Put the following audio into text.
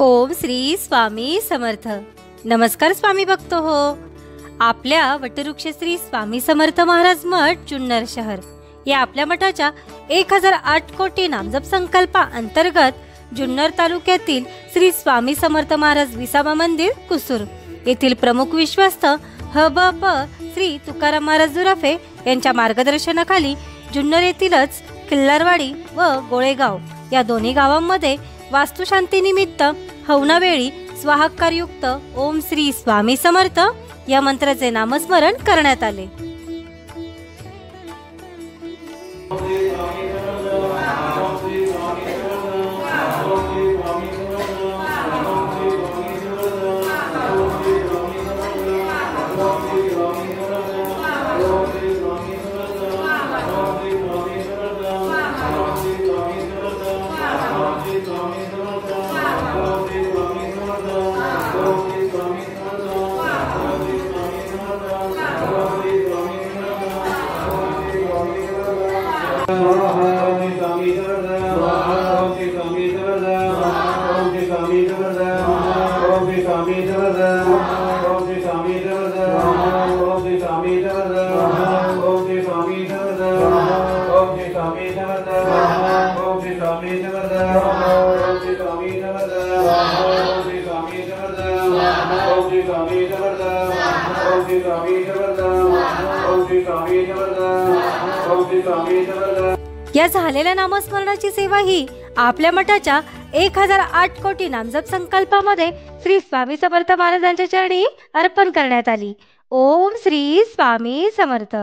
ओम श्री स्वामी समर्थ। नमस्कार स्वामी भक्त हो। आपल्या वटवृक्ष श्री स्वामी समर्थ महाराज मठ जुन्नर शहर या आपल्या मठाच्या 1008 कोटी नामजप संकल्पा अंतर्गत जुन्नर तालुक्यातील श्री स्वामी समर्थ महाराज विसावा मंदिर कुसूर येथील प्रमुख विश्वस्त हबप श्री तुकाराम महाराज जुराफे यांच्या मार्गदर्शनाखाली जुन्नर येथीलच किल्लारवाडी व गोळेगाव या दोन्ही गावांमध्ये वास्तुशांतीनिमित्त हवनावेळी स्वाहाकारयुक्त ओम श्री स्वामी समर्थ या मंत्राचे नामस्मरण करण्यात आले। या झालेल्या नामस्मरणाची सेवा ही आपल्या मठाच्या 1008 कोटी नामजप संकल्पामध्ये श्री स्वामी समर्थ महाराजांच्या चरणी अर्पण करण्यात आली। ओम श्री स्वामी समर्थ।